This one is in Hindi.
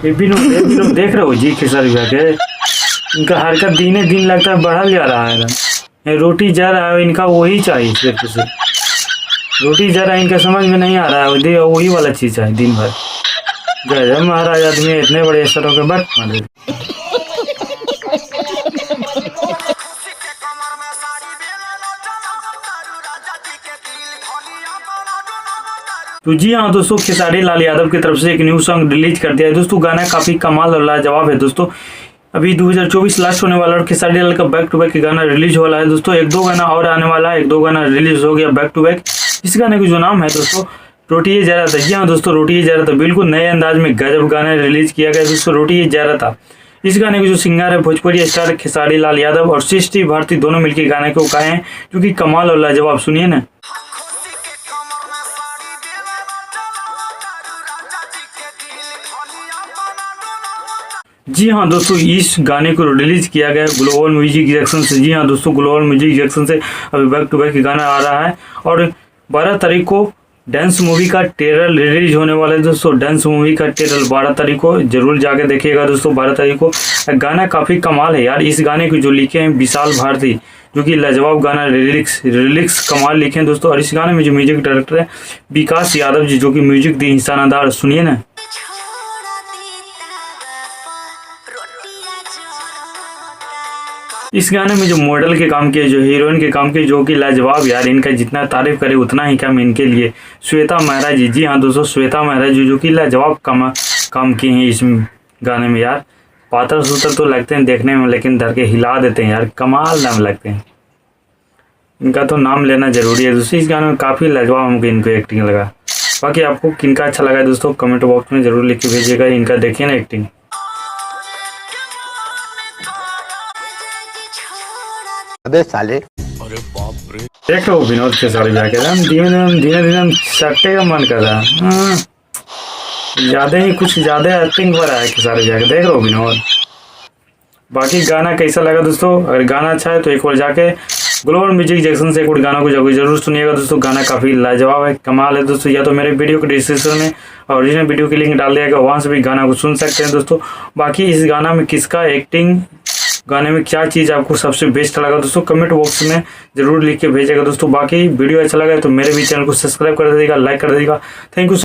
ये भी लोग देख रहे हो जी खेसारी भैया के, इनका हरकत दिने दिन लगता है बढ़ल जा रहा है। ये रोटी जा रहा है इनका वही चाहिए, सिर्फ से रोटी जा रहा है इनका समझ में नहीं आ रहा है, वही वाला चीज़ चाहिए दिन भर। गजब महाराज आदमी इतने बड़े सरों के बट मारे। तो जी हाँ दोस्तों, खेसारी लाल यादव की तरफ से एक न्यू सॉन्ग रिलीज कर दिया है दोस्तों। गाना काफी कमाल और लाजवाब है दोस्तों। अभी 2024 लास्ट होने वाला और खेसारी लाल का बैक टू बैक गाना रिलीज हो वाला है दोस्तों। एक दो गाना और आने वाला है, एक दो गाना रिलीज हो गया बैक टू बैक। इस गाने का जो नाम है दोस्तों रोटी जा रहा था। जी हाँ दोस्तों, रोटी जा रहा था बिल्कुल नए अंदाज में गजब गाना रिलीज किया गया दोस्तों, रोटी जा रहा था। इस गाने के जो सिंगर है भोजपुरी स्टार खेसारी लाल यादव और सृष्टि भारती दोनों मिलकर गाने को गाए हैं, जो कि कमाल और लाजवाब। सुनिए ना। जी हाँ दोस्तों, इस गाने को रिलीज किया गया ग्लोबल म्यूजिक जंक्शन से। जी हाँ दोस्तों, ग्लोबल म्यूजिक जंक्शन से अभी बैक टू बैक गाना आ रहा है। और 12 तारीख को डांस मूवी का ट्रेलर रिलीज होने वाला है दोस्तों। डांस मूवी का ट्रेलर 12 तारीख को जरूर जाके देखिएगा दोस्तों। 12 तारीख को गाना काफी कमाल है यार। इस गाने को जो लिखे हैं विशाल भारती, जो कि लाजवाब गाना लिरिक्स कमाल लिखे हैं दोस्तों। और इस गाने में जो म्यूजिक डायरेक्टर है विकास यादव जी, जो कि म्यूजिक दी इंसानदार। सुनिए ना। इस गाने में जो मॉडल के काम किए, जो हीरोइन के काम किए, जो कि लाजवाब यार। इनका जितना तारीफ करे उतना ही कम इनके लिए। श्वेता मेहरा जी, जी हाँ दोस्तों, श्वेता मेहरा जी जो कि लाजवाब काम किए हैं इस गाने में यार। पातर सूतर तो लगते हैं देखने में, लेकिन धर के हिला देते हैं यार, कमाल नाम लगते हैं। इनका तो नाम लेना जरूरी है दोस्तों। इस गाने में काफ़ी लाजवाब हमको इनको एक्टिंग लगा। बाकी आपको किनका अच्छा लगा दोस्तों कमेंट बॉक्स में जरूर लिख के भेजिएगा। इनका देखिए ना एक्टिंग। अबे साले, अरे बाप रे, देख लो विनोद खेसारी जाके धीरे धीरे सट्टे का मन कर रहा है। कुछ ज्यादा एक्टिंग हो रहा है खेसारी जाके, देख लो विनोद। बाकी गाना कैसा लगा दोस्तों? अगर गाना अच्छा है तो एक बार जाके ग्लोबल म्यूजिक जंक्शन से एक बार गाना को जाकर जरूर सुनिएगा दोस्तों। गाना काफी लाजवाब है, कमाल है दोस्तों। या तो मेरे वीडियो के डिस्क्रिप्शन में ओरिजिनल वीडियो की लिंक डाल दिया गया, वहां से भी गाना को सुन सकते हैं दोस्तों। बाकी इस गाना में किसका एक्टिंग, गाने में क्या चीज़ आपको सबसे बेस्ट लगा दोस्तों कमेंट बॉक्स में जरूर लिख के भेजेगा दोस्तों। बाकी वीडियो अच्छा लगा तो मेरे भी चैनल को सब्सक्राइब कर दीजिएगा, लाइक कर दीजिएगा। Thank you.